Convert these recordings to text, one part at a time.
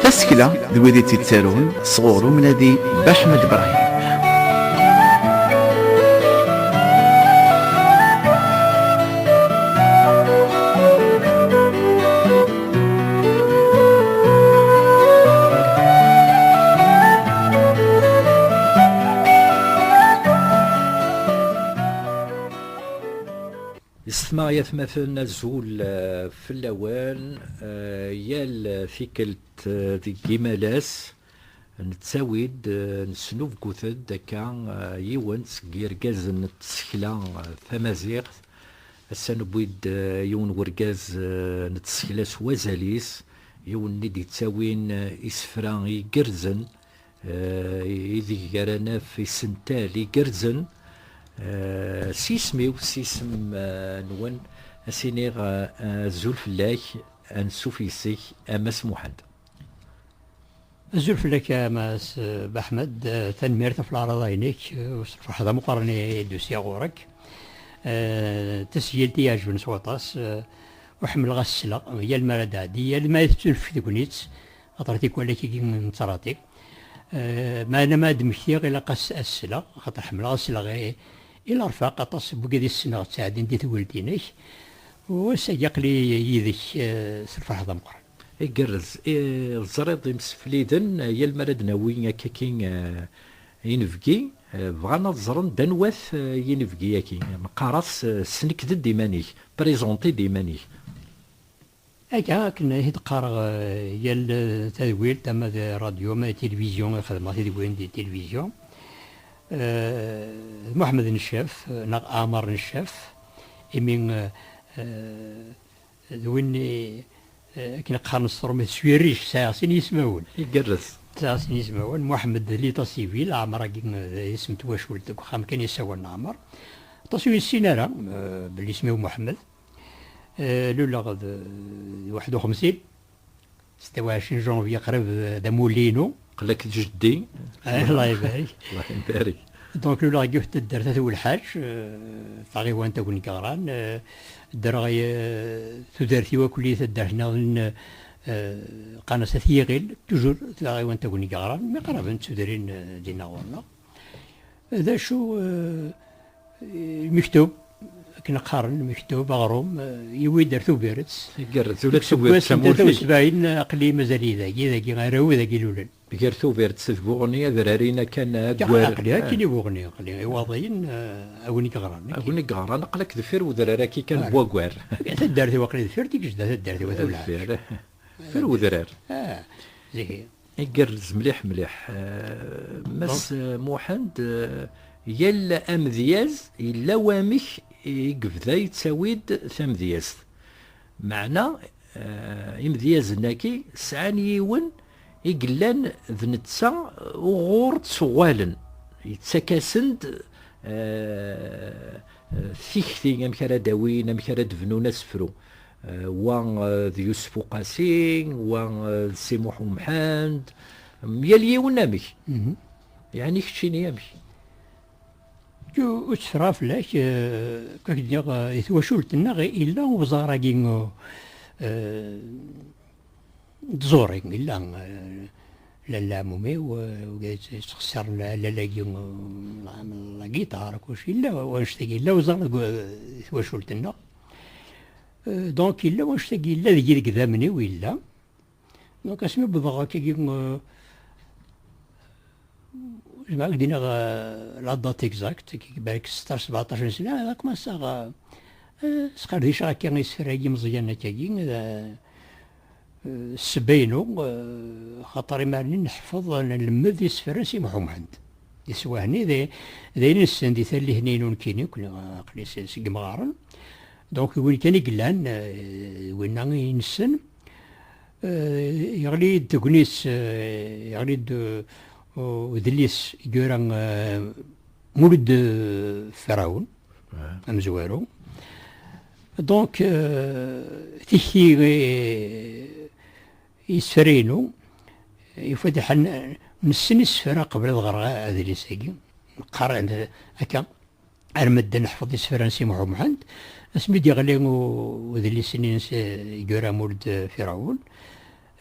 أسكلا ذويدي تيتسالون صغور من هذه بأحمد إبراهيم. يسمع يتمثلنا الزول في الأوان يال فيكلت ذي جمالاس نتساويد نسنوف كوثد دكا يوانس جيرجاز نتسكلا ثمازيغ السنبويد يون ورجاز نتسكلا سوازاليس يون ندي تساوين إسفران يجرزن إذي جرانا في سنتالي جرزن سيسمي وسيسم نون أسينيغ زول فلاك أنسوفيسي أمس محمد زول فلاك أمس بأحمد تنميرت في العرض عينيك وصرف هذا مقارنة دوسيا غورك تسجيل تياج بن سوطاس وحمل غسلة هي المراد عادي هي الما يتلف في ذكونيت أطرتك ولا كي نتراتك ما أنا ما دمشتي غير قاس السلا خاطر حمل غسلة غير إلا رفاق أطاس بقدي السنة تساعدين دي تولدينيش وسيق لي يذيك صرف هذا مقرن يقرز الزريض مسفليدن يا المراد ناوي كاكين ينفقي بغانا الزرن دنوث ينفقي ياكي مقارس سنك ضد ديمانيك بريزونتي ديمانيك أكا كنا هيد قارغ يال تدوير تما راديو ما تلفزيون خدمة تدوين دي تلفزيون محمد النشاف ناق آمر النشاف إمين دويني كنا قارن الصرمة سويريش ساسين يسمعون يقرز ساسين يسمعون محمد لي تصيفيل عمر اسم تواشولتك وخام كان يسوى النعمر تصوير السينارة باللي اسمه محمد لولا غد 51 26 جونفي قريب ذا مولينو قلك جدي الله يبارك الله يبارك دونك لولا جهت الدرت اول حاج فاغي وانت كون كغران الدرغي تدارتي وكلية الدرنا قناة ثيغيل توجور تلاغي وانت كون كغران ما قرب تدارين دينا غورنا هذا شو مكتوب كنا قارن مكتوب أغروم يوي درتو بيرتس يقرز ولا تسوي تسمول سبعين أقلي مازال ذاكي غيرو ذاكي لولن بيرتو بيرتس بوغنيا ذرارينا كان أقلي كيني بوغني أقلي واضين أوني كغران أوني كغران قلك ذفير وذراراكي كان بوغوار تدارتي وقلي ذفير تيكش تدارتي وذولا فير وذرار زي يقرز مليح مليح مس موحد يلا أمذياز إلا وامش يقفذا يتساويد ثمذياز معنا إمذياز ناكي سعان يون يقلان ذنتسا وغور تسوالن يتساكاسند ثيكثي أمكارا داوين أمكارا دفنو نسفرو وان ذي يوسف قاسين وان سيموح ومحاند يالي ونامي يعني كتشيني يامي جو اتشراف لاك كاكدنيا يتواشولتنا غي إلا وزاراكين تزورين إلا لا مومي وتخسر لا لاكي لا جيتار كلشي إلا وانشتاقي إلا وزار يتواشولتنا دونك إلا وانشتاقي إلا ذيك ذامني وإلا دونك اسمي بضغا كي ما قدينا لا دات اكزاكت كي بالك 16 17 سنه هذاك ما صاغ سقر ديش راه كان يسراكي مزيان كاين سبينو خاطر ما نحفظ نلمذ يسفر سي محمد يسوهني ذاين السن دي ثالي هنينون كيني كنا قلي سي مغارن دونك وين كان يقلان وين ينسن يغلي تكنيس يغلي ودليس يجوران مولد فرعون أمزوارو دونك تيكي يسفرينو يفتح نسن السفرة قبل الغرغاء هذا اللي ساقي قرأ هكا أرمد نحفظ السفرة نسي محمد اسمي دي غلي وذلي سنين يجورا مولد فرعون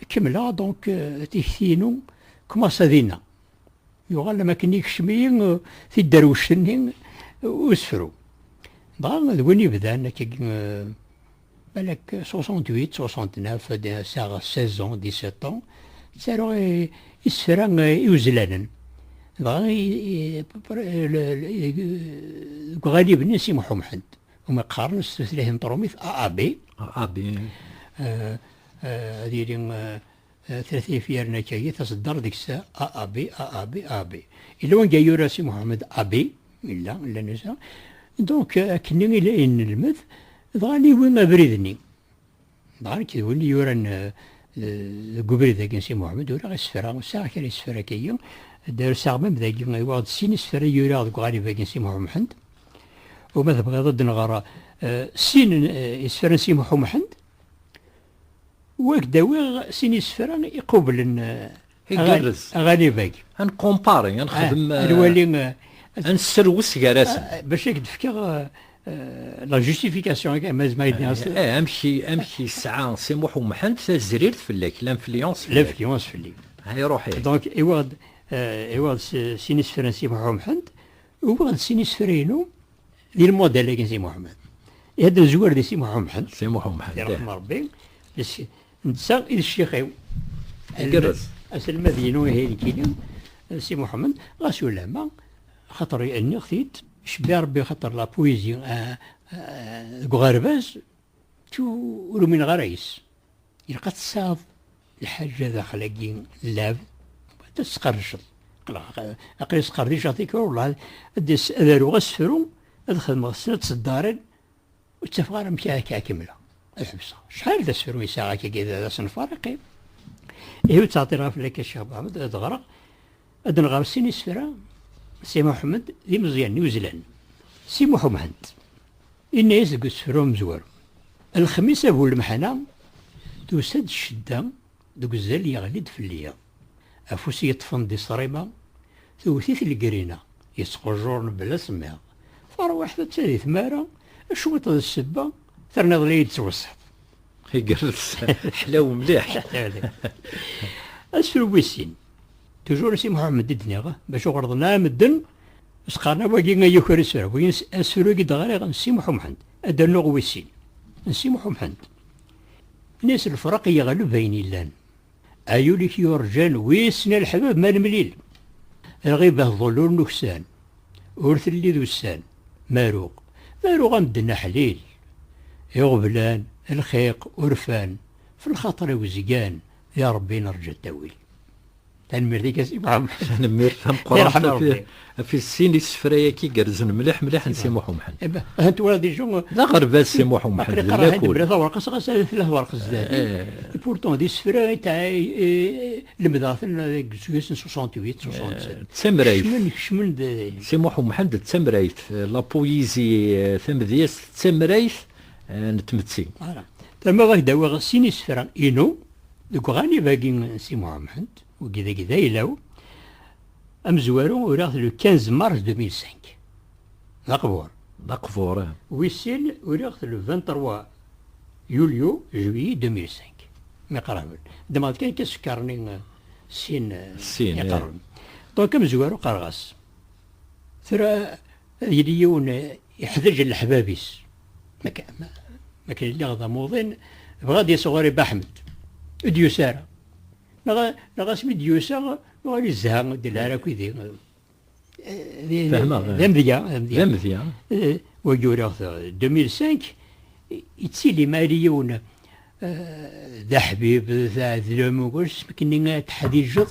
كملا دونك تيكتينو كما صدينا يغال لما كني كشمي في الدروشني وسفرو دغا وين يبدا انك بالك 68 69 ساعة 16 17 سارو يسفرا يوزلانا دغا غالب نسي محمد وما قارن ثلاثة طروميث ابي ابي هذه ثلاثة فيرنا كي تصدر ديك الساعة أبي إلا وين جاي راسي محمد أبي إلا نسا دونك كني إلا إن المث ضاني وين بريدني ضاني كي وين يوران قبري ذاك سي محمد ولا غسفرا ساعة كان يسفرا كي دار ساعة ما ذاك واحد سين سفرا يورا غالي ذاك سي محمد وما تبغى ضد نغارة سين يسفرا سي محمد وكداوي سيني سفران يقوبل يقرز اغاني باقي نكومباري نخدم الوالي نسروس كراسا باش هيك تفكر لا جوستيفيكاسيون كاع ما يدير امشي الساعه سي محمد تزريرت فيك لانفلونس في اللي هاي روحي دونك ايواد سيني سفران سي محمد وبغى سيني سفرينو ديال الموديل اللي سي محمد هذا الزوار ديال سي محمد يرحم ربي نتسا إلى الشيخ يقرز أسلم دينو هي كيلين سي محمد غاسو لما خاطر أني خديت شبي ربي خاطر لا بويزي غرباز تو من غرايس يلقى تصاف الحاجة داخل كين لاب تسقرشط أقل سقر ديش عطيك والله أديس أدارو غسفرو أدخل مغسلة تصدارين وتفغار مكاها كاملة الحبسة شحال دا سفرو ساعة كذا دا سنفارقين إيه تعطي غاف لك الشيخ محمد أدغرق أدنغار سيني سفرا سي محمد ذي مزيان نيوزيلاند سي محمد إنا يزق سفرو مزور الخميس أبو المحنة توسد الشدة دوك الزال يغلد في الليل أفوسي يطفن دي صريمة توثيث القرينة يسقو جورن بلا سميها فروح تسالي ثمارة شويط السبة ثرنا ظلي يتوسط يقرص حلاو مليح أسفل ويسين توجور سي محمد الدنيا باش غرضنا مدن سقارنا باقي يكر السر بغي أسفل قد غير نسي محمد أدرنا ويسين نسي محمد ناس الفرق يغلب بين اللان أيوليك يرجان ويسنا الحباب مال المليل الغيبة ظلور نكسان ورث اللي ذوسان ماروق غمدنا حليل يغبلان الخيق ورفان في الخاطر وزقان يا ربي نرجع التاويل تنمير ديك سي محمد تنمير تنقرا في السين السفرايا كي قرزن مليح نسي محمد انت ولدي شو لا غرباس سي محمد لا كل ورقه صغيره ثلاث ورق زاد بورتون دي سفرايا تاع المداثن 68 تسمريت شمن سي محمد تسمريت لا بويزي ثمديس تسمريت نتمتسي تما غاك داوي سيني سفرا إنو دوك غاني باقي سي محمد وكذا يلاو أمزوارو وراغ لو 15 مارس 2005 لقفور ويسيل وراغ لو 23 يوليو جويي 2005 ما قرابل دما كان كسكرني سين يقرب دونك أمزوارو قرغاس ترى يليون يحتاج الحبابيس ما كان اللي غدا موضين بغادي صغاري بأحمد ديوسارة نغا سمي ديوسارة وغادي الزهر ديال العراك ذي فهمها ذمذيا وجورا 2005 يتسيلي ماليون ذا حبيب ذا ذلوم وكلش كني تحدي الجض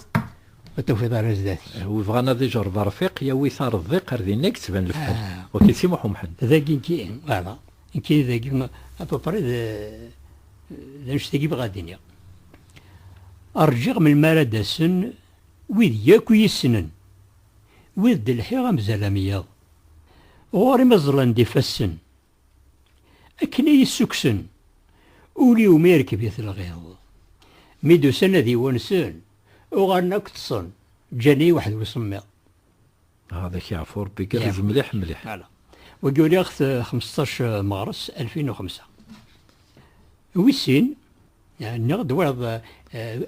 وتوفيض على ذاتي وبغانا ديجا ربا رفيق يا ويثار الضيق ردينا كتبان الفحل وكي سي محمد ذاك كي فوالا كي ذاك ابوبري ذا نشتاقي بغا الدنيا أرجع من المال سن ويد ياكو يسنن ويد الحيرة مزال مياض غوري مزلان دي فسن أكني يسكسن أولي وميركب يثلغيض ميدو سنة ذي ونسان وغارنا كتصن جاني واحد ويصمي هذا كيعفور بقرز مليح هلا وجولي 15 مارس 2005 ويسين يعني دوار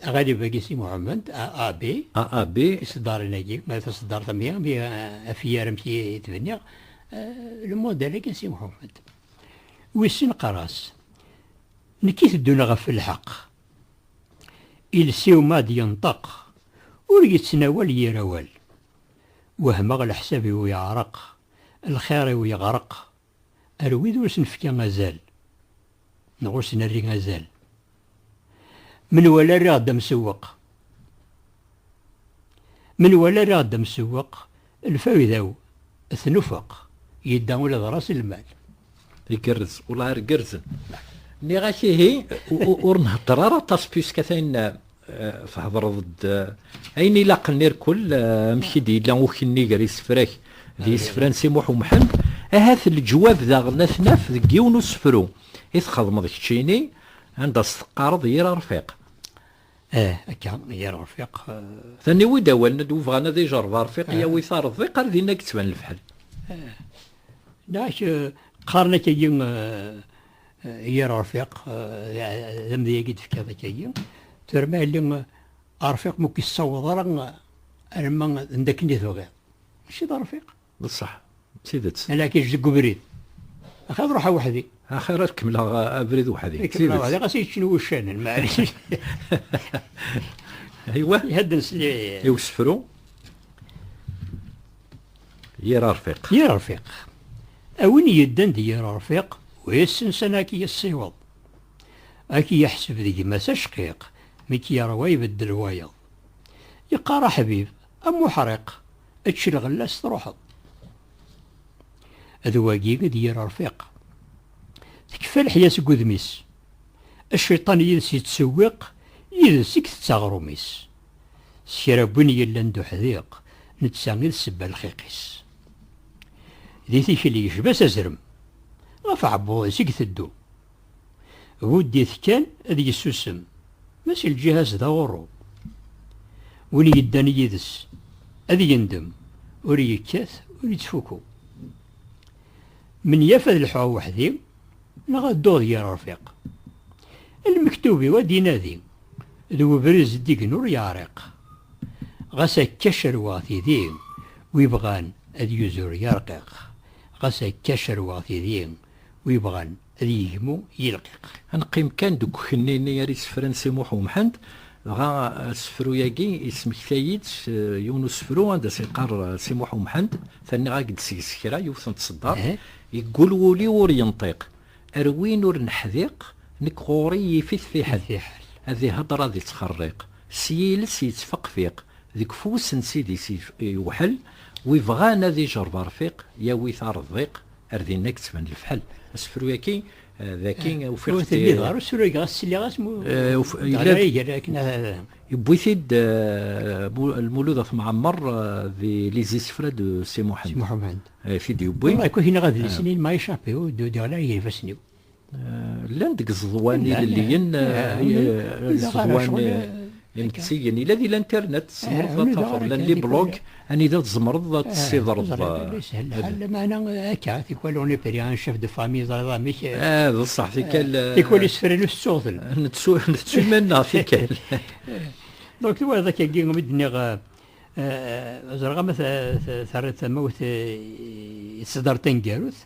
غالبا كيسي محمد ابي بي يصدر ناجي ما تصدر ثمية بي في رمتي تبني الموديل كيسي محمد ويسين قراص نكيت الدنيا غف الحق إلسيو ما ينطق ور يتناول يروال وهمغ الحساب ويعرق الخير ويغرق أرويد وسنفكي غزال نغوس نري غزال من ولا راد مسوق من ولا راد مسوق الفايدة الثنفق يداول راس المال يكرز والله ركرزن ني غاشي هي ورنهضر راه تاسبيس كثاين فهضر ضد اين لاق نير كل مشي دي لا وكني غير يسفراك دي سفران سيموح ومحمد هاث الجواب ذا غنثناف ذك ونص فرو يتخدم ذاك تشيني عند استقارض يرى رفيق هكا يا رفيق ثاني ويدا ولد وفغانا دي جرب رفيق يا ويثار الضيق دينا كتبان الفحل ناش قارنا كيين يا رفيق لم يجد في كذا كيين ترمى اللي رفيق ممكن يصوت راه انا عندك نيثو غير ماشي ذا رفيق بصح سيدت لكن جدك بريد اخي نروح وحدي اخر كملها بريد وحدي كملها وحدي غاسي شنو الشان معليش ايوا يهدنس لي يوسفرو يا رفيق يا رفيق اوين يدن دي يا رفيق ويسن سناكي الصيوض اكي يحسب ذي ما تشقيق ميكي يا رواي بدل وايض يقارا حبيب امو حريق اتشل غلاس تروحض أذواقي قد يرى رفيق تكفى الحياس قدميس الشيطان يدس يتسوق يدس يكتغرو ميس سيرابوني يلاندو حذيق نتساغي السبا الخيقيس ذي تيكلي يشباس أزرم غاف عبوض سيكتدو ودي كان أذي يسوسم ماشي الجهاز ذا غرو ولي يداني يدس أذي يندم ولي يكاث ولي تفوكو من يفذ الحوا وحدي نغدو يا رفيق المكتوبي ودي نادي ذو برز ديك نور يعرق غسا كشر واثي ذي ويبغان أذ يزور يرقق غسا كشر واثي ذي ويبغان أذ يهمو يلقق نقيم كان دوك خنيني يا ريس فرنسي موح ومحمد غا سفرو ياكي اسمك ثايد يونس سفرو عند سيقار سيموح ومحمد ثاني غا قد سيسكرا يوثن تصدر يقول ولي ور ينطق اروين ور نحذيق نك غوري يفيث في حد هذه هضره ذي تخريق سيلس يتفق فيق ذيك فوس نسيدي يوحل ويبغانا ذي جرب رفيق يا ويثار الضيق اردي نكتب من الفحل سفرو ياكي ذاكي وفيق غارو سوري غاس اللي غاسمو يبويثيد المولود في معمر في لي زيسفرا دو سي محمد في ديوبوي والله كون هنا غادي السنين ما يشابيو دو ديال هي فاسنيو لا ندك الزواني اللي الزوان يعني الذي الانترنت زمرض تفر لي بلوك اني ذات زمرض تسيضرض ليس الحل معنا هكا تيكون اون بيريان شيف دو فامي زرا ميش بصح في تيكون يسفر السوثل نتسو منا في كال دونك هو هذاك كي مدني زرغا مثلا ثرت موت يصدر تنقاروث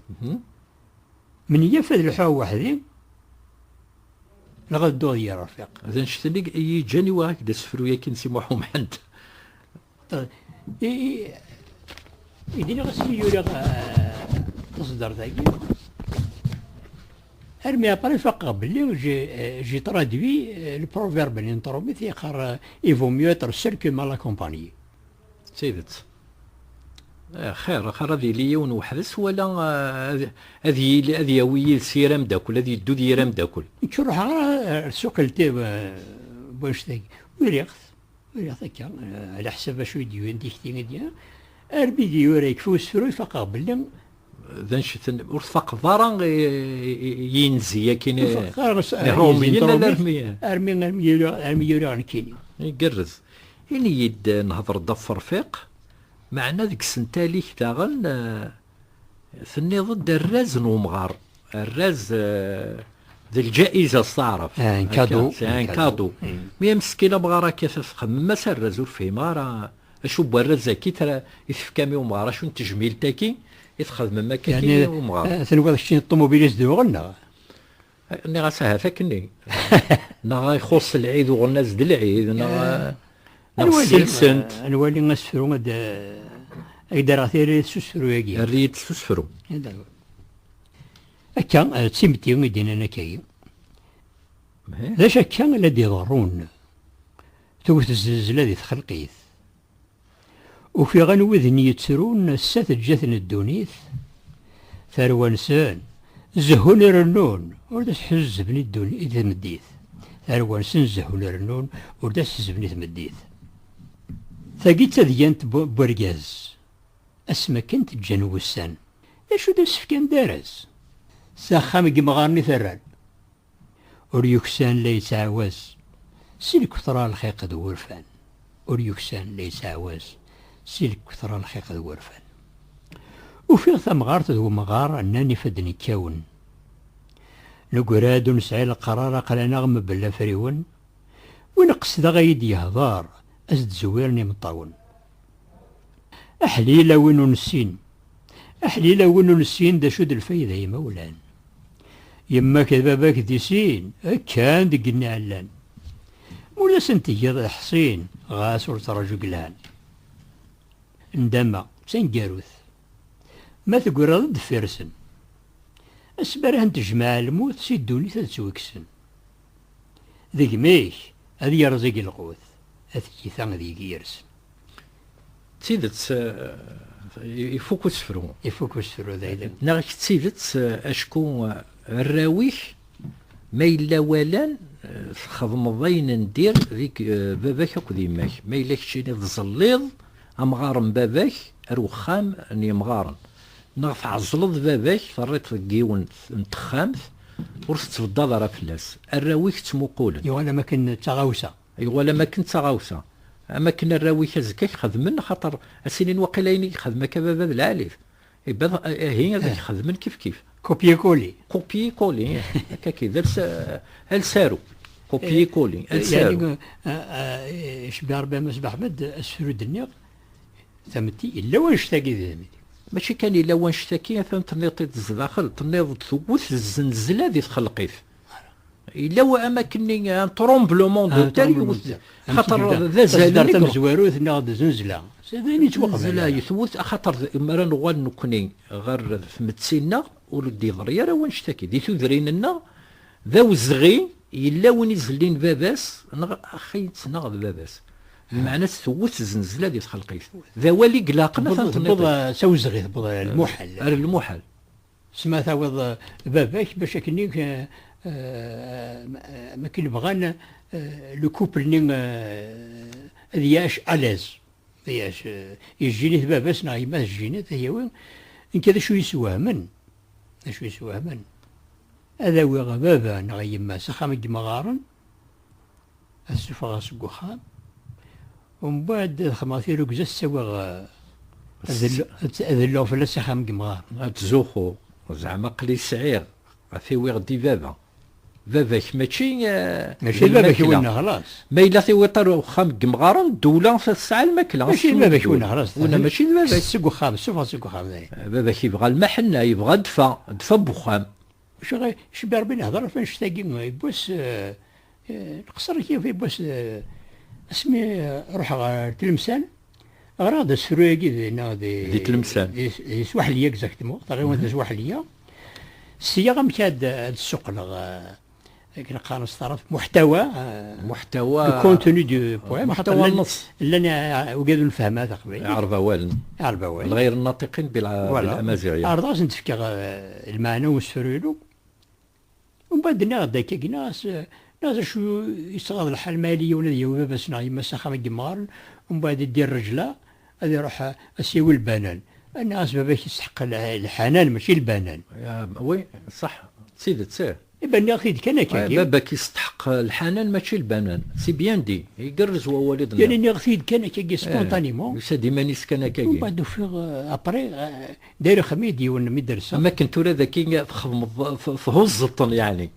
من يفذ الحوا وحدي لغد دو يا رفيق اذا نشتني يجاني واحد سفرو ياكي سي محمد يديني غسل يوري تصدر ذاكي ارمي ابري فقط بلي جي ترادوي البروفيرب اللي نطروبي ثيقر ايفو ميو اتر سير كو مال لا كومباني سيدت خير هذه لي ونوحدث ولا هذه ياوي سيرام داكل هذه يدو ديرام داكل نروح السوق التي باش ذاك ويريخ هكا على حساب شو يديو عندي كتير ديال اربي ديوريك فوس فروي فقط بلي ذا نشتن ورفق ضارا ينزي ياكين رومي ارمي يوري كيني يقرز يعني يد نهضر ضفر فيق معنا ذيك السنتاليك تاغن ثني ضد الراز نومغار الراز ذي الجائزة استعرف ان كادو ان كادو مي مسكينة بغا راه كيف تخدم ما سر زور في راه اشو برا زكي ترى يفكامي ومغارا شو تجميل تاكي يتخدم ما كاكي يعني ومغارا ثنوا شي الطوموبيليست دو غنا اني غاسها فاكني نا يخص العيد وغناز د العيد نا السلسنت نولي نسفرو اقدر غثير سسفرو ياكي الريد تسفرو هكا تسمتي يدينا نكاي ذاش هكا الذي يضرون توت الزلزلة ذي تخلقيث وفي غنوذن يتسرون السات جاثن الدونيث ثروانسان زهون رنون ورداس حز بني الدوني إذا مديث ثروانسان زهون رنون ورداس حز بني تمديث ثاقيت تذيانت برقاز اسما كنت جنوسان اشو داس فكان دارس ساخام قمغارني ثران وريوكسان ليس عواز سلك ثرى الخيق ذو ورفان وريوكسان ليس عواز سلك ثرى الخيق ذو ورفان وفي ثمغارت ذو مغار أنني فدني كون نقراد نسعي القرار قال نغم بلا فريون ونقص ذا غيد يهضار أزد زويرني مطاون أحليلا وين نسين أحليلا وين نسين دا شد الفايدة يا مولان يما كذباباك دي سين كان دقني علان مولا سنتي حصين غاس ورترجو قلان ندما تنقاروث ما تقول ضد فيرسن اسبرهن تجمع الموت سيدوني تتسوكسن ذيك ميك هذي يرزق القوت هذي ثان ذيك يرسن تيدت يفوكو سفرو ذايدا ناغك تيدت اشكو الراويح ما إلا والان خدم ضين ندير ذيك باباك اكو ديماك ما إلا كشيني تزليض امغارن باباك اروخام اني مغارن نغف عزلض باباك فريت كيون نتخامث ورث تفضل راه فلاس الراويح تموقولا يوالا ما كن تغاوسه ولا ما كنت غاوسه اما كنا الراويح زكاك خدمن خاطر السنين وقيلين خدمك بابا العالف هي ذاك خدمن كيف كوبي كولي هكا كذا السارو كوبي كولي السارو يعني شبه ربي مسبح احمد اسفر الدنيا ثمتي الا واش تاقي ذي ماشي كان الا واش تاكي تنيطي الزداخل تنيض ثوث الزنزله ذي تخلقيت الا واماكني ترومبلومون دو تال خاطر ذا زالني مزوارو ثنا زنزله سيدني توقف زنزله يثوث خاطر مرا نغال نكوني غير في متسينا ولدي ضريا راه ونشتكي دي تذرين لنا ذا وزغي الا وين يزلين باباس اخي تناغ باباس المعنى ثوث الزنزله ديال تخلقيت ذا والي قلاقنا تنبض سوزغي تبض المحل سما ثاوض باباك باش كنيك ما كاين بغانا لو كوبل نين ذياش الاز ذياش يجيني باباس ناي ما جيني هي وين ان كذا شو يسواهمن هذا ويغ بابا نغي ما سخام مغارن السفغا سقوخام ومن بعد خماثي ركزة سواغ أذلو فلا سخام مغارن تزوخو زعما قلي سعير في ويغ دي باباك ماشي باباك وين خلاص ما إلا ثيوطر وخام مغارن الدولة في الساعة الماكلة ماشي باباك وين خلاص ولا ماشي باباك سقوخام سقوخام باباك يبغى المحنة يبغى دفا بخام شبه ربي نهضر فاش تاقي يبوس القصر كيف يبوس اسمي روح تلمسان غراض السرويكي دي تلمسان سواحلية اكزاكتمون تقريبا سواحلية السياقة مكاد السوق كنا قانص طرف محتوى الكونتوني دو بويم محتوى النص اللي انا وقادوا نفهمها تقريبا عرفه والن غير الناطقين بالامازيغيه عرض نتفكر المعنى والسريلو ومن بعد غدا كي ناس شو يستغل الحال الماليه ولا ديال بس ناي مسخه مقمار ومن بعد يدير رجله هذا يروح اسيوي البنان الناس باباك يستحق الحنان ماشي البنان وي صح سيدي تسير يبان يا اخي كان كي باباك يستحق الحنان ماشي البنان سي بيان دي يقرز هو والدنا يعني نغثيد كان كي سبونطانيمون يسدي مانيس كان كي ومن بعد في ابري داير خميدي ولا مدرسه اما كنتو ذاك تخدم في هزطن يعني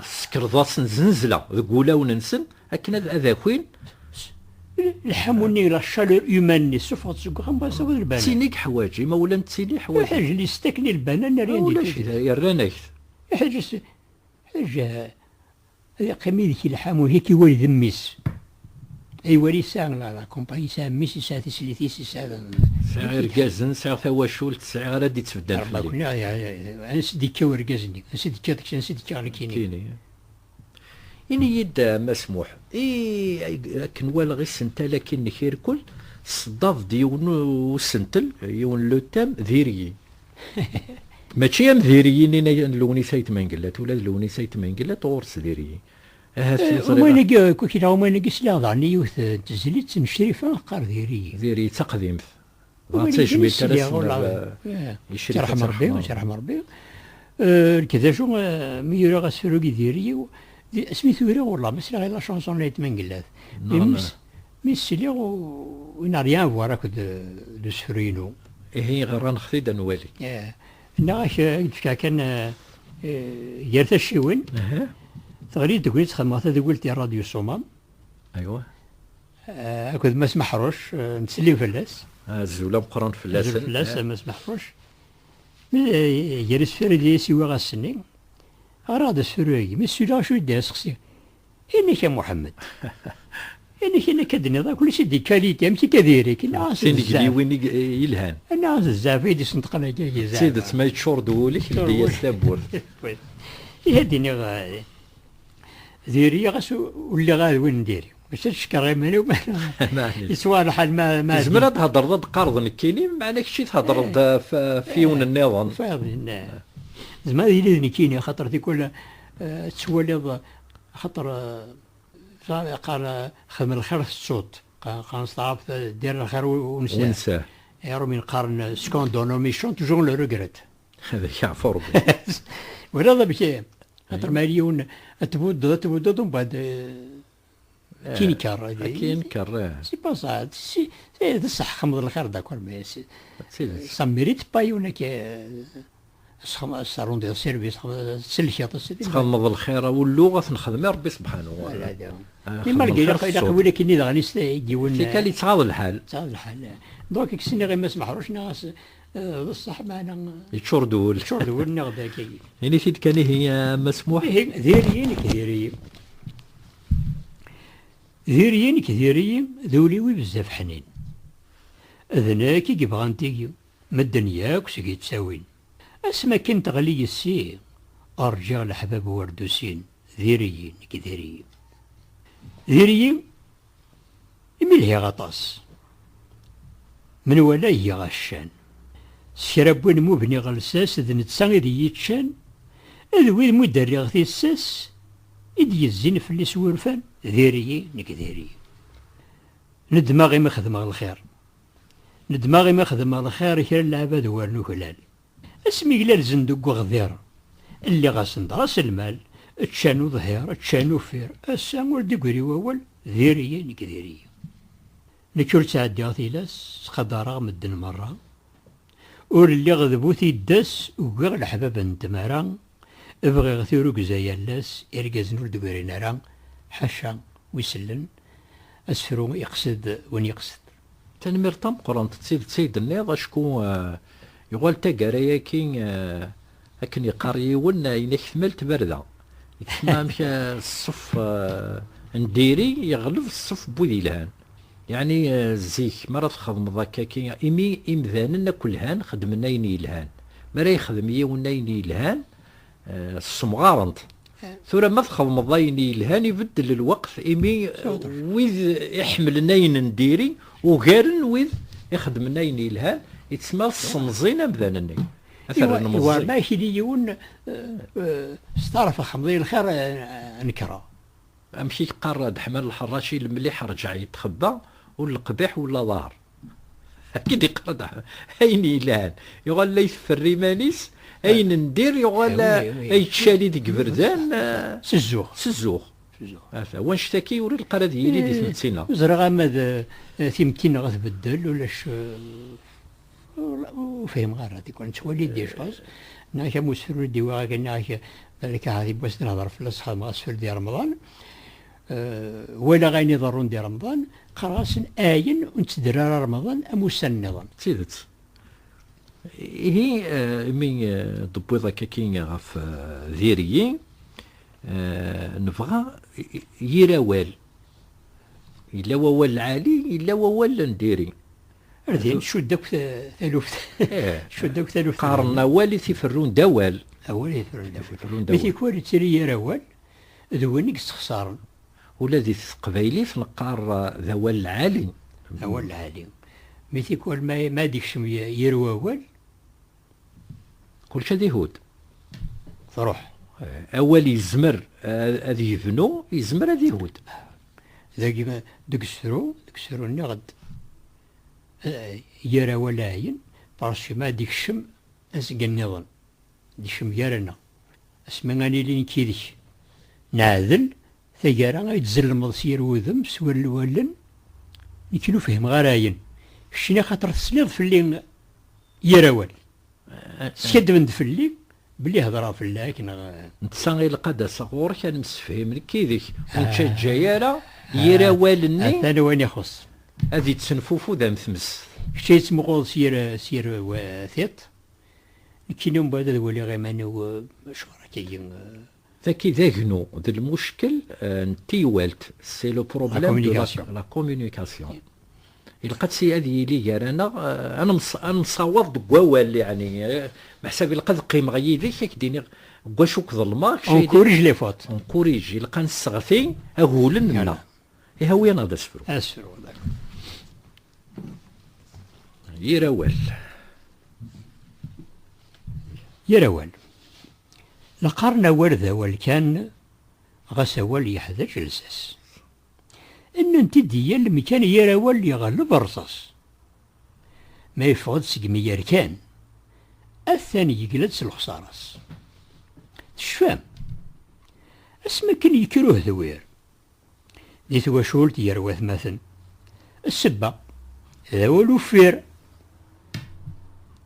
سكرضاس زنزله ذك ولاون نسن اكن هذا كوين الحموني لا الشالور يوماني سوف تسوق بس البنان تينيك حواجي ما ولا تيني حواجي حاجه اللي استكني البنان ريان ولا شي يرانا حاجه قمي ذيك الحمو هيك ولي ذميس اي ولي ساعه لا كومباني ساعه ميسي ساعه تسليتيس ساعه غير كازن ساعه ثواشول تسعه غير دي تفدل ربما كنا انا سيدي كور كازني سيدي كاتك سيدي كار كيني إني يد مسموح كنوال غير سنتا لكن خير كل صداف ديون وسنتل يون لو تام ذيري ماشي ام ذيريين إن لوني سايت منقلات ولا لوني سايت منقلات غورس ذيري وما نلقى كي وما نلقى سلا ضعني يوث تزليت نشري فيها قار ذيري تقديم تجميل ترس يرحم ربي يرحم ربي كذا شو ميرا غسروقي ذيري سميتو راه والله مسلا غير لا شونسون اللي تمنقلات ميس لي وين ريان فوا راك دو سفرينو هي غير نخدي نوالي ناش كان يرت الشيوين تغريد تقول تخمات هذا قلت يا راديو صومام ايوا اكد ما سمحروش نسلي فلاس الزوله مقرن فلاس ما سمحروش يرس فريدي سوا غاسني أراد السوري من السوري شو يدي أسقسي إنك يا محمد إنك أنا كدني ذا كل شيء دي كاليتي أمشي كذيرك الناس سيدي وين يلهان الناس الزاف يدي سنتقنا جاي زاف سيدة ما يتشور دولك يدي يسلبور يهديني ذيري غاس ولا غاد وين نديري باش تشكر ماني وما يسوى الحال ما زمرا تهضر ضد قرض نكيني معناك شي تهضر فيون النظام فاضي زعما يليني كيني خاطر تيكون تسولي خاطر قال خدم الخير في الصوت قال نستعرف دير الخير ونساه يا من قارن سكون دونوميشون توجور لو ريغريت هذا يعفو ربي ولا باش خاطر مليون تبود ومن بعد كيني كار كاين كار سي با سا سي صح خمض الخير داكور مي سا ميريت با يونك صارون ديال السيرفيس تسلكي تخمض الخير واللغه نخدم ربي سبحانه وتعالى ما لقينا الا قبيله كني غادي يديون كي كان يتعاض الحال دونك كسني غير ما سمحروش ناس بصح معنا يتشور دول نغدا كي يعني فيت كان هي مسموح ذيريين ذولي بزاف حنين اذناك كيبغان تيجي ما الدنيا كسكي تساوين اسما كنت غلي السي ارجع الحباب وردوسين ذيريين ملهي غطاس من ولا هي غشان سكراب وين مبني غلساس اذ نتسا ذي يتشان اذ وين مدري غثي الساس اذ يزين في اللي سورفان ذيريين ندماغي ما خدم الخير كرا العباد ورنو هلال اسمي قلال زندق وغذير اللي غاسن راس المال تشانو ظهير تشانو فير السام ولدي قري وول ذيريين نكور تعدي غثيلاس خضارا مدن مرة ور اللي غذبوثي الداس وقاغ الحباب نتمارا ابغي غثيرو قزايالاس ارقازن ولد قرينارا حاشا ويسلن اسفرو يقصد وين يقصد تنمير طم قران تسيد النيض شكون يقول تاقرا كين لكن يقاري ونا ينكملت برده يتسمى مشى الصف نديري يغلب الصف بوذي لهان يعني زيك مرة تخدم ذاك كي إمي إمذاننا كل هان خدمنا يني لهان مرة يخدم يونا يني لهان الصمغارنت ثورة ما تخدم ضايني لهان يبدل الوقت إمي ويذ يحمل نين نديري وغيرن ويذ يخدم نين لهان يتسمى الصمزين مذانني ايوا ما يون استعرف خمضي الخير نكره امشي قرد حمل الحراشي المليح رجع يتخبى والقبيح ولا ظهر اكيد يقرد اين يلان يقول لي في الريمانيس اين ندير يقول اي تشالي ديك بردان سزوخ هذا واش شتاكي وري القراد هي اللي ديت نتسينا زرا غامد تيمكن غتبدل ولاش وفهم غير تيكون تولي دي شوز ناك مسفر دي واقع ناك ذلك هذه بس نهضر في الأصحاب مسفر دي رمضان ولا غير نظرون دي رمضان قراص آين ونتدرار رمضان أمسنضا تيدت هي من دبوضة كاكين غف ذيريين نبغى يراوال إلا ووال العالي إلا ووال نديري أردين شو داك ثالوث شو داك ثالوث قارنا والي تيفرون دوال أولي يفرون داك مثل كوالي تري يراوال ذوينك استخسارا والذي قبايلي في نقار ذوال العالي ذوال العالي مثل كوال ما ديكش يرواوال كل شيء يهود تروح أول يزمر هذه يبنو يزمر هذه يهود ذاك ديك السرو نغد يرى ولاين بارشي ما ديك الشم أسقى النظام ديك الشم يرنا اسمعني لين كيديك نعذل ثقارا يتزل المضسير وذم سوال الولن يكلو فهم غراين شنو خاطر تسليض في اللي يراول سكد من في اللي بلي هضرا في الله كنا نتصاغي القداسة غورك كان مسفهم كيديك وتشا جايرة يراولني هذا وين يخص هذه تسنفوفو ذا مثمس شي تسمقول سير وثيط كينوم بعد ولي غيماني وشهر كي ذاكي ذاكنو ذا المشكل نتي والت سي لو بروبليم دو لا كومونيكاسيون لقات سي هذه لي يارانا انا نصاوب بوال يعني بحسب لقد قيم غيدي كديني واش ظلمه اونكوريج لي فوت اونكوريج لقى نصغثي اقولن منا اي هو انا هذا سفرو يراول لقرنا ورثة والكان غسول يحذر جلسس ان انت دي اللي كان يراول يغلب رصاص ما يفقد سقمي يركان الثاني يجلس الخسارس تشفام اسما كان يكروه ذوير دي تواشولت يروث مثلا السبة هذا هو الوفير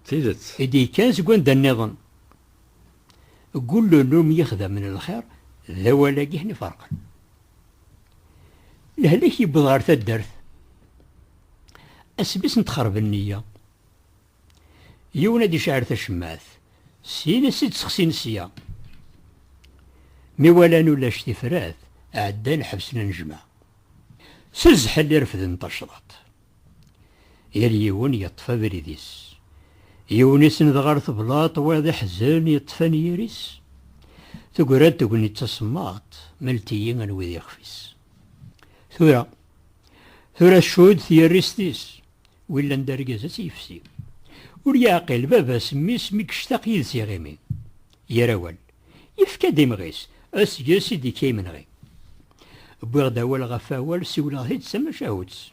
تيدت إدي كان سكون دا النظام قول له نوم يخدم من الخير ذا ولا جهني فرقا لهلك يبضغر الدرث أسبس نتخرب النية يونا دي شعر الشماث سين سيد سخسين سيا مي ولا نولا شتفراث أعدان حبسنا نجمع سزح اللي رفض انتشرت يليون يطفى بريديس يونس نضغر بلاط واضح حزان يطفى نيريس تقرد تقولني تصمات ملتيين أنا وذي يخفيس ثورة الشهود ثيريستيس ولا ندرقز يفسي وليعقل بابا سميس ميكشتاق يدسي غيمي يراول يفكا ديمغيس أسيا سيدي كيمن غي بغدا والغفاول سولا هيد سما شاوتس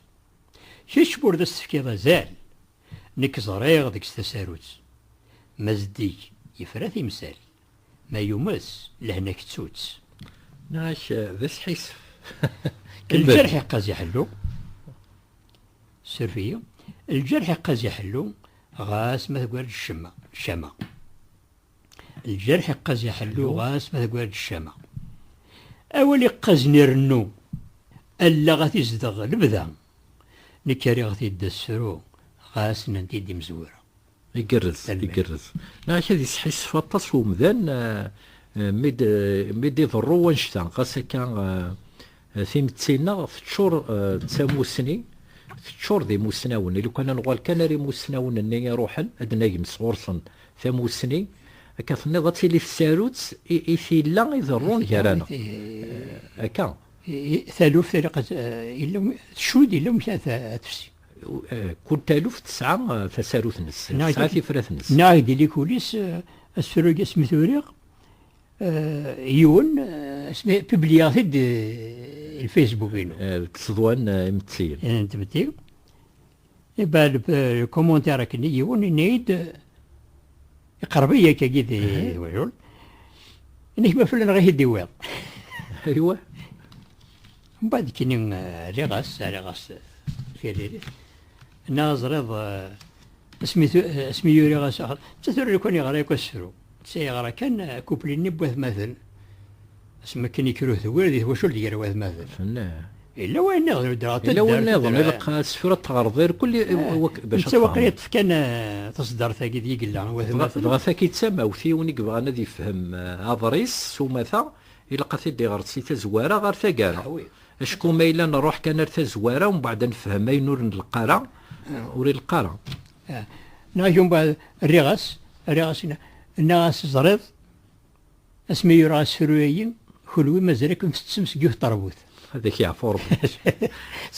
كيش بورد استفكي زال نك زريغ ديك ستساروتس مزدي يفرث مثال ما يمس لهناك تسوتس ناش ذا حيس الجرح يقاز يحلو سيرفيو الجرح يقاز يحلو غاس ما تقول الشمع الجرح يقاز يحلو غاس ما تقول الشمع أول يقاز نرنو ألا غاثي زدغ البذا نكاري غاثي الدسرو غاس ننتي دي مزورة يقرز ناش هذه حيس فطس ومذان ميد يضرو ونشتا غاس كان ثيمتسينا في تشور تساموسني في تشور دي موسناون لو كان نغوال كان ري موسناون اني روحا ادنا يمسغورصن ثاموسني كاثني غاتي لي في الساروت في لا يضرون جارانا هكا ثالوث الا شود الا مشى تفسي كل تالوف تسعة تساروت نس تسعة في فرث نس نايدي لي كوليس السروج اسمه ثوريق يون اسمه ببلياتي الفيسبوك تصدوان امتسيل انت بتيو يبقى الكومنتير كني يون نيد قربيه كيد ويقول انك ما فلان غير ديوال ايوا من بعد كاين ريغاس في نازرض اسمي يوري غاس تثر يكون يغرا يكسرو سيغرا كان كوبليني بواث مثل اسما كان يكروه ثوير ذي هو شو اللي يرى واث مثل إلا وين نظر درات إلا وين نظر يلقى سفرة تغرضير كل باش وقيت كان تصدر ثاقي ذيك لا واث مثل بغا ثاكي تسمى وثيوني بغا نادي يفهم أضريس سومثا يلقى ثيدي غير سيتا زوارة غير ثقالة اشكو ميلا نروح كان ارثا زوارة ومن بعد نفهم ما ينور القارة وري القارة ناجم بعد الرغاس الناس زريض اسمي يراس فرويين خلوي مازالكم تتسمس جوه طربوث هذاك يعفور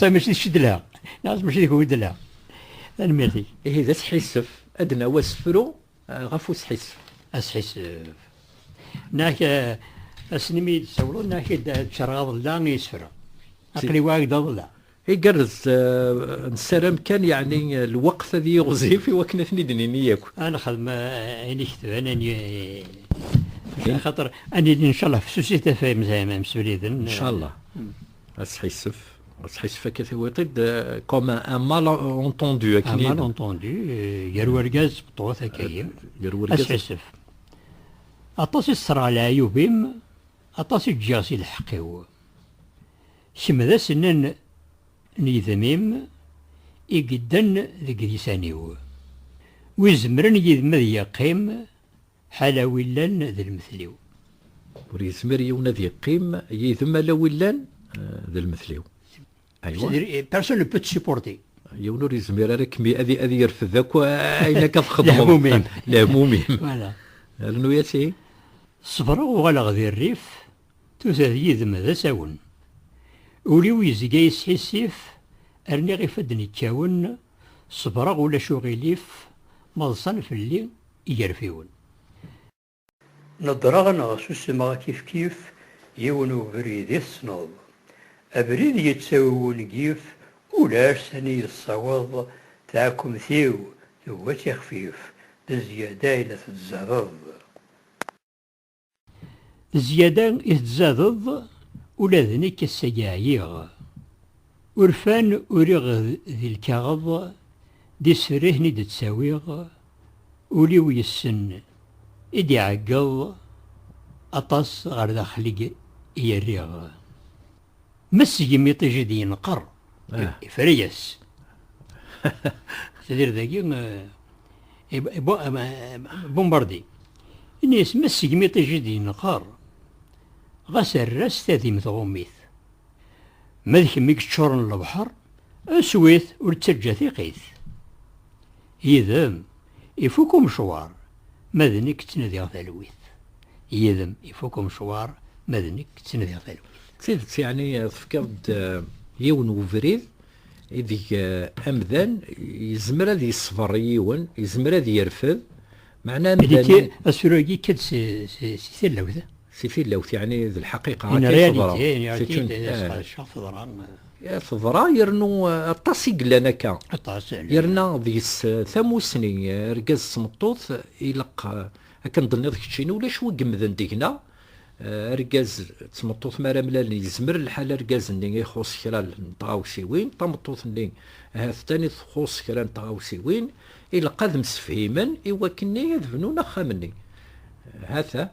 ماشي شد لها ناس ماشي ذيك ود لها الميرتي إيه ذا تحسف أدنى وسفرو غفو تحسف أسحسف ناك أسنمي تسولو ناك تشرغض لا يسفر أقلي واقد لا يقرز نسرم كان يعني الوقت ذي يغزي في وكنتني دنيني ياكو أنا خدمة أنا كتب أنا خاطر أنا إن شاء الله في سوسيتي فاهم زي ما مسوليدن إن شاء الله أسحسف كثير طيب كوم ان مال اونتوندو ان مال اونتوندو يروارجاز بطوث هكايا أسحسف أطاس الصرا العيوبيم أطاس الجاسي الحقيو شمذا سنن نيذميم إقدن ذيك لسانيو ويزمرن يذمذ يقيم حالا ولان ذي المثليو وريزمر يونا ذي قيم يذم لا ولان ذي المثليو ايوا بيرسون بو تسيبورتي يونو ريزمر راك مي اذي يرفد ذاك اين كتخدم لا موميم فوالا لانه ياسي صبر وغلغ ذي الريف توثا يذم ذا ساون وليو يزقا يسحسيف ارني غي فدني تاون صبر ولا شو غيليف مالصن في اللي يرفيون نضرغنا غسوس ما كيف يونو بريد يصنض أبريد يتساوون كيف ولاش ثاني الصواب تاعكم ثيو هو تخفيف الزيادة إلى تتزادض الزيادة يتزادض ولا ذنك السجايغ ورفان وريغ ذي الكاغض دي سرهني تساويغ وليو يسن إدي عقل أطاس غير داخلي يريغ مسجي ميطي جدي نقر فريس تدير ذاكي بومباردي الناس مسجي ميطي جدي نقر غسر راس تاذي مثغوميث ماذيك ميك تشورن البحر اسويث ورتسجى ثقيث يذم يفوكم مشوار ماذنك تنادي غثالويث يذم يفوكم مشوار ماذنك تنادي غثالويث سيدت يعني تفكرت يون وفريد إذيك أمذان يزمر هذا يصفر يون يزمر هذا يرفض معناه أمذان أسفروجي كد سيثير لوثة سيثير لوث يعني ذي الحقيقة أنا رياليتي فضرا يرنو الطاسي لنا كا يرنا ذي ثموسني ركاز سمطوث يلق كنظن ذاك الشيء ولا شو قمذن ديكنا ركاز تمطوث مرا ملال يزمر الحال ركاز اللي يخص كرا نطاوسيوين طمطوث اللي ثاني تخص كرا نطاوسيوين إلا قد مسفهما إوا كني يذبنون خامني هذا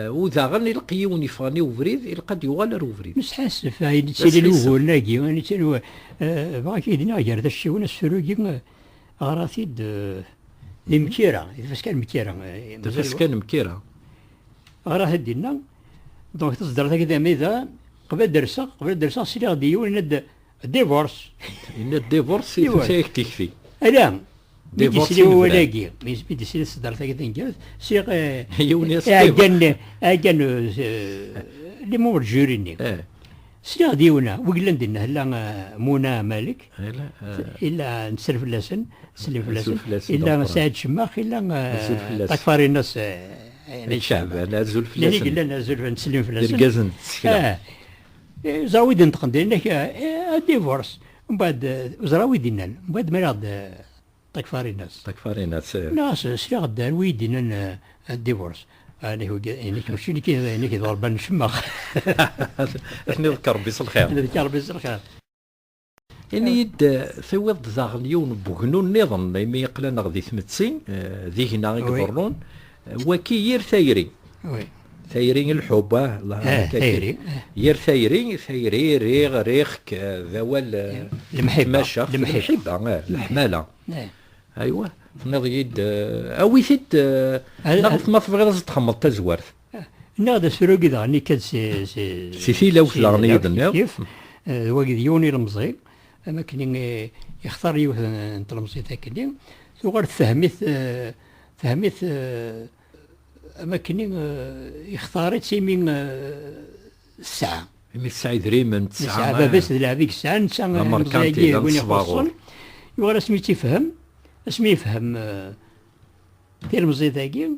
وذا غني القيون يفاني وفريد إلا قد يغالر وفريد مش حاسف هاي نتسالي الأول ناقي ونتسالي بغا كيدنا غير ذا الشيء ونسفروجي غراثيد المكيرة فاش كان مكيرة فاش كان مكيرة راه هدينا دونك تصدر هكذا ماذا قبل درسا سيلي غادي يولي ديفورس الديفورس يفايك تكفي لا ديفورس هو لاقي ميزبيد سيلي تصدر هكذا نجلس سيق يوني اجن اللي مو جوريني سيلي غادي يونا وقلنا ندير لا منى مالك الا نسلف اللسن الا سعد شماخ الا تكفاري الناس الشعب انا زلف اللي قلنا انا زلف نسلم في اللسان ركازن تسكلا زاويد نتقندر لك ديفورس ومن بعد زراوي دينا من بعد ما غاد تكفاري الناس ناس سي غدا ويدينا الديفورس انا هو يعني ماشي اللي كي يعني كي ضرب نشمخ احنا نذكر ربي الخير يعني ثوض زاغليون بوغنون نظن ما يقلنا غادي 80 ذي هنا يقدرون وكي ثايري وي ثايرين الحب ثايري ير ثايري ريغ ذوال المحبة المحبة الحمالة إيه. ايوا تنوض يد اوي ثيد نغف ما تبغي تخمط تزوار نغدا سروقي ذا كاد سي ثيلا وش لاغني كيف واقد يوني المزي اما كني يختار يوث انت المزي ذاك ثغر فهمت اما كني يختارت سي من الساعه من الساعة دريمن الساعه بس هذيك الساعه نسى مركانتي وين يوصل يورا اسمي يفهم ديال المزي ذاكي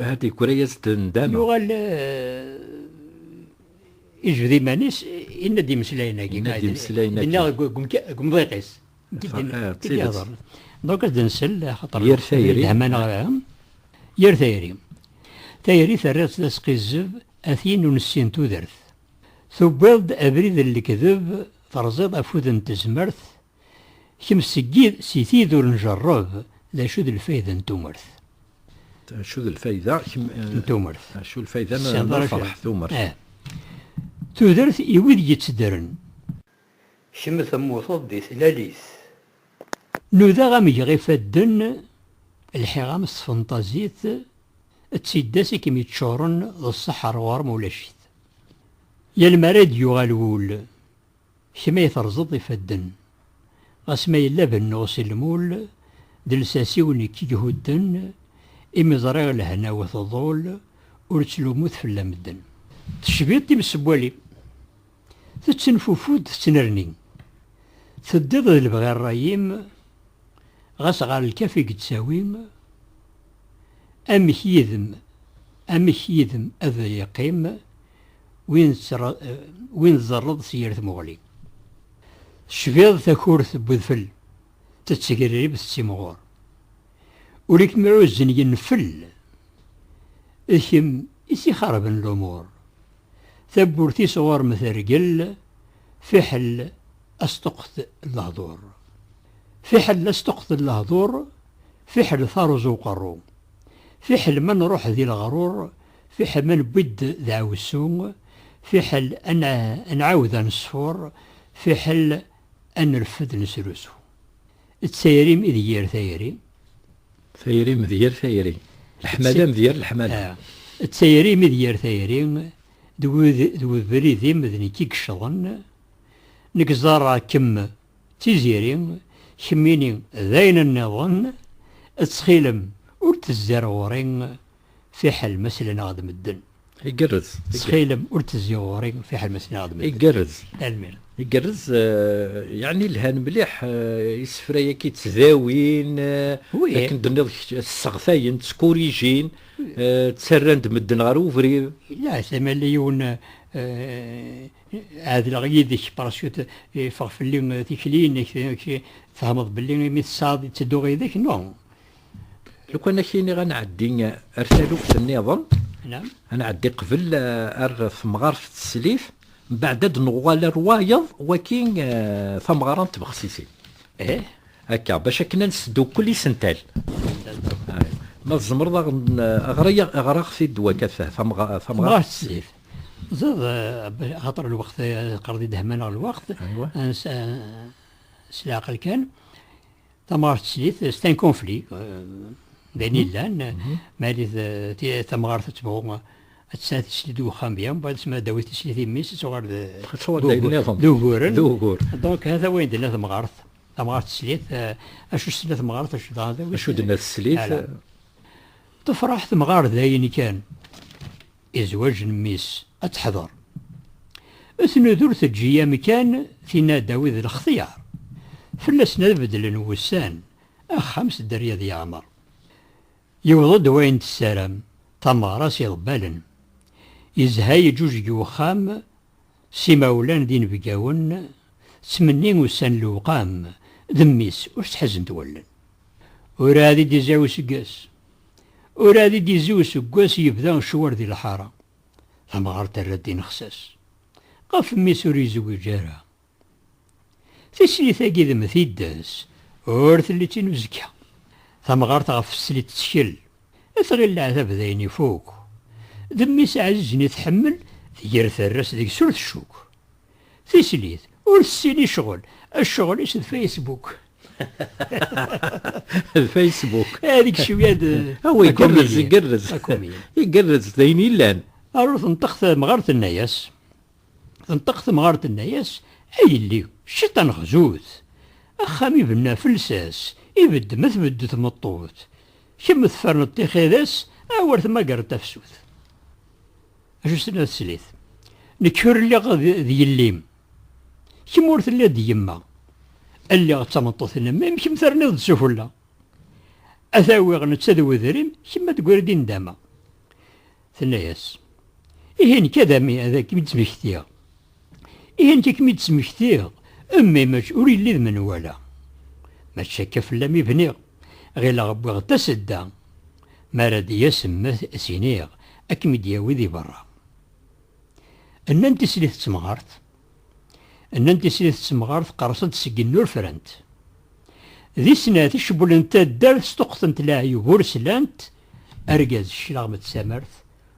هذه كوريا تندم يغال يجبدي مانيس إن دي مسلاينا كي إن دي مسلاينا كي. إن قم ضيقيس تيلت. دونك نسل خاطر ير ثايري. الهمان غيرهم ير ثايري ثرات تسقي الزب أثين ونسين تودرث ثبالد أبريد الكذب ترزيد أفود تزمرث كم سجيد سيثيد نجرب لا شد الفايدة نتومرث شو الفايدة نتومرث شو الفايدة من الفرح ثومر تودرث يود يتسدرن شمث موصد دي ثلاليث نوذا غامي غيفدن الحرام السفنطازيت تسيداسي كم يتشورن الصحر وارم ولا شيت يا المراد يغالول كما يترزض يفدن غاسما يلا بالنوص المول دلساسيوني كي يهدن إمي زريغ الهنا وثضول ورتلوموت في اللمدن تشبيط دي مسبوالي تتنفوفود تتنرني تدد البغي الرايم غاس غار الكافي قد ساويم أمك يذم أذا يقيم وين زرد سيرت مغلي شبيض ثكورث بذفل تتسكري بثسيمغور وليك معوزن ينفل إثم إسي خرب الأمور ثبورتي صور مثرقل فحل أستقط الهضور فحل أستقط الهضور فحل ثارز وقرو فحل من روح ذي الغرور فحل من بد ذاو السوم فحل أن عاوذ نصفور فحل أن رفد نسلوسو التسيري مذير ثيري مذير ثايري الحمادة مذير الحمادة التسيري مذير ثيري دو بريدي مذني كيك شضن نكزارا كم تيزيري كميني ذين النظن تسخيلم ورتزارورين في حل مثلا غادم الدن يقرز تسخيلم ورتزارورين في حل مثلا غادم الدن يقرز المير يقرز يعني الهان مليح يسفريا كي تزاوين لكن دنيا السغثاين تسكوريجين تسرند مدن غير وفري لا سما ليون هذا الغيد باراشوت فغفلين تيكلين فهمت باللي مي تصاد تدو غيدك نو لو كان كاين غنعدي ارسلوا في النظام نعم انا عدي قبل في مغارفه السليف من بعد نغوال الروايض وكين ثمغران تبخسيسي هكا باش كنا نسدو كل سنتال ما الزمر اغرق في الدواء كثاه ثمغران السليف زاد خاطر الوقت قرضي دهمان الوقت ايوا سلاقل كان ثمغران السليف ستان كونفلي بين اللان مالي ثمغران تتبغو تسات سليدو خامبيا بعد اسمها داويت سليدي ميس صغار دوغور دونك هذا وين درنا ثمغران السليف اشو سليف ثمغران اشو درنا السليف تفرح ثمغار ذاين كان ازواج ميس اتحضر اثنو تجي مكان فينا داويد الاختيار فلسنا بدل الوسان خمس دريا ذي عمر يوضد وين السلام تمغرس يضبالن يزهاي جوج وخام سيماولان دين بقاون تمنين وسان لوقام ذميس وش تحزن تولن ورادي ديزاو سقاس ورادي ديزاو سقاس يبدا شوار ذي الحارة تمغر تردين خساس قف ميس وريزو جارة تسلي ثاقي ذم ثيداس ورث اللي تنوزكا تمغر تغف السلي تسكل أثغي العذاب ذاين يفوق ذميس عزيزني تحمل تجرث الراس ذيك سورة الشوك تسليت ورسيني شغل الشغل يسد فيسبوك الفيسبوك هذيك شوية هو يقرز ذين يلان أروح تنطقت مغارة الناس تنطقت مغارة الناس أي اللي الشيطان غزوت أخامي بنا فلساس يبد ما تبد تمطوت كم ثفرن التخيذاس أورث ما قرر تفسوت أشو سنة السليث نكفر اللي ذي الليم كم ورث اللي دي يما اللي غتمطوث لنا يمكن ثرني ضد سفلا أثاوي غنتسدو ذريم كما تقول دين داما ثناياس إهين كذا هذا كمي تسمكتيا إهين كمي تسمكتيا أمي مجؤولي اللي من ولا ما تشكى في اللي مبنيغ غير غبوغ تسدا ما راد يسمى سينيغ أكمي دياوي ذي برا أن أنت سليت تسمغارت أن أنت سليت تسمغارت قرصت سجن نور فرنت ذي سنة تشبل انت الدار ستقطن تلاعي ورسلانت أرجاز الشلاغ متسامرت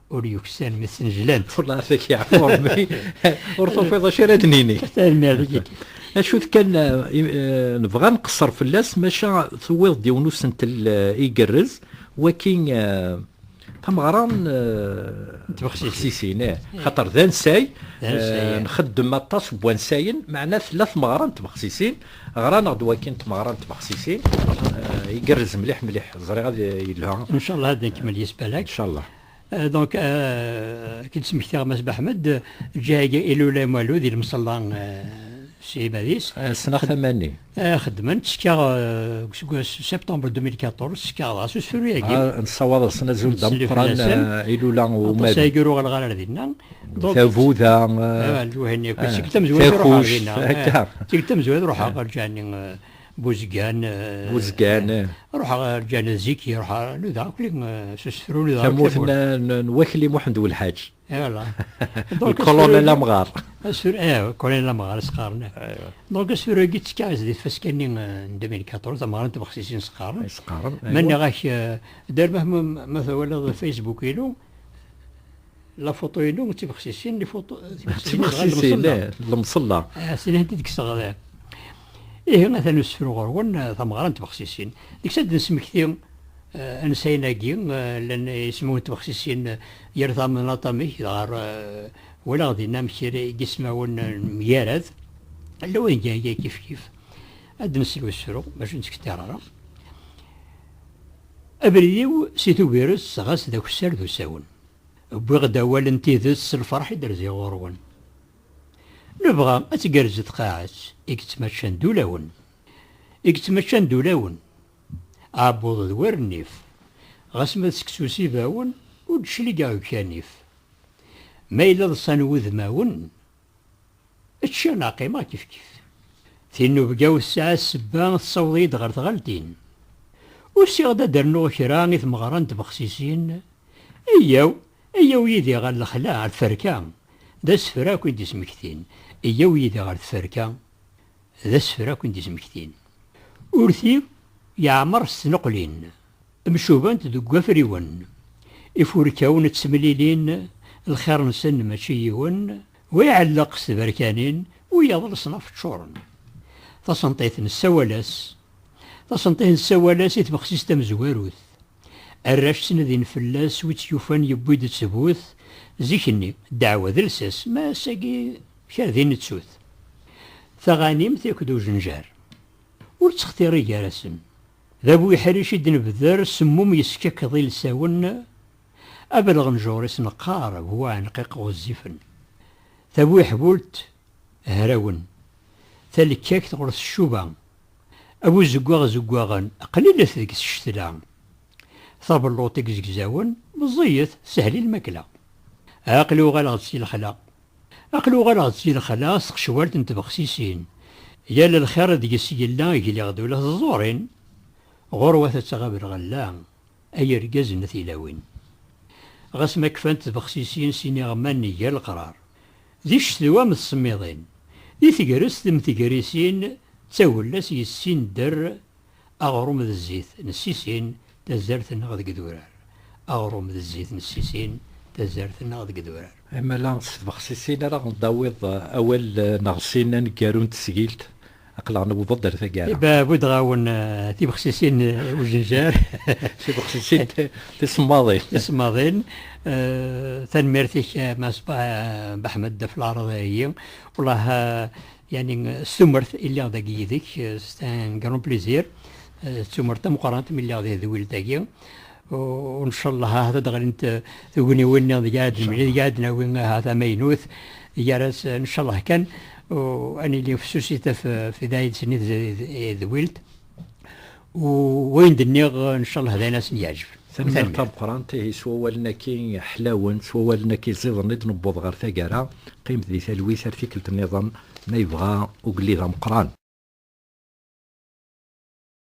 وريوكسان مثل جلانت والله فيك يا عمري ورثو في ضشيرة دنيني أشوف كان نبغى نقصر في اللاس ماشا ثويض ديونوس انت يقرز ولكن تمغران تبخسيسين خاطر ذا نساي نخدم مطاس بوانساين معنا 3 مغران تبخسيسين غران غدوا كاين تمغران تبخسيسين يقرز مليح مليح زري غادي يلها ان شاء الله هذا نكمل يسبالك ان شاء الله. دونك كي تسمحتي مسبح احمد جاي الو لا مالو ديال المصلى سي باديس سنة 80 خدمت سكا سبتمبر 2014 سكا راسو سفريا نصوض سنة زول دمقران الو لا وما سايقرو الغالة ديالنا ثابوذا الوهني كنت مزوج روح علينا كنت مزوج روح رجعني بوزقان روح رجعنا زيكي روح ذا كل سسفروني ذا كموت نوكلي محمد والحاج يلا الكولونيل لامغار كولونيل لامغار سقارنا دونك سفر قلت كاز دي فاسكاني 2014 زعما انت بخصيصين سقار من غاش دار مثلا فيسبوك يلو لا فوتو يلو تبخصيصين لي فوتو تبخصيصين المصلى سنه انت ديك الصغار إيه مثلا نسفرو غرون ثمغران تبخسيسين ديك ساد نسمكتي أنسيناكي لأن يسموه تبخسيسين يرثى من لطمي غار ولا غادي نمشي يسمعون ميارد اللي وين جاي كيف كيف هاد نسلو السرو باش نسكتي راه أبريو سيتو فيروس غاس داك السر ذو ساون بغدا والنتي ذس الفرح يدرزي غرون نبغى أتقرز تقاعس إكتمشان دولاون إكتمشان دولاون عبوض دوار النيف غاسمة سكسوسي باون ودشلي قاو كانيف ما إلا ضصان وذماون اتشان عقيمة كيف كيف ثينو بقاو الساعة السبان تصوضي دغر تغالتين وسيغدا درنو كراني ثمغران تبخسيسين إياو يدي غال الخلاع الفركان دا سفرا كون دي سمكتين إياو يدي غال الفركان دا سفرا كون دي سمكتين ورثي يعمر السنقلين مشوبان تدقوا فريون إفوركاون تسمليلين الخير نسن ماشيون ويعلق سبركانين ويظل صنف تشورن تصنطيث السوالس يتبخسيس تمزواروث الراش سندين فلاس ويتيوفان يبويد تسبوث زيكني دعوة ذلساس ما ساقي شاذين تسوث ثغانيم تاكدو جنجار ورتختيري جارسن ذابو يحريش يدن بذار سموم يسكك ظل ساون أبلغ نجوريس نقارب هو عنقيق غزيفن ثابو يحبولت هراون ثالكاك تغرس الشوبان أبو زقواغن قليلة ذيك الشتلان ثاب اللوطيك زكزاون بزيت سهلي الماكلة عقلو غالغتسي الخلا سقشوالت انت بخسيسين يا للخير ديك سيلا يجي غدوله الزورين غروة تتغاب الغلان أي رجاز نثيلاوين غاس ما كفانت بخسيسين سيني غماني يا القرار ذي الشتوى متصميضين ذي ثقرس ثم ثقريسين تاولاس يسين در أغروم ذا الزيت نسيسين تزارت غد قدورار اغروم الزيت نسيسين تزارتنا غد قدورار. اما لا بخصيصين راه نداوض اول نغسين نكارون تسجيلت اقلع نوض ثقال بابود غاون تيبخسيسين والجنجار شي بخصيصين تسماضي اسماضين تنميرتك ما بحمد في العرض هي والله يعني استمرت اللي غدا يديك ستان كرون بليزير استمرت مقارنة من اللي غدا ذوي الدقيق وان شاء الله هذا دغل انت تقولي وين قاعد وين هذا مينوث يارس ان شاء الله كان واني اللي في سوسيته في داية سنين ذويلت وين دنيغ ان شاء الله هذا ناس يعجب ثاني طاب قرانتي سوا لنا كي حلاون سوا لنا كي زيد نض نبوض غير ثقاره قيمت ذي ثلوي ثرتيكلت النظام ما يبغى وقلي ذا مقران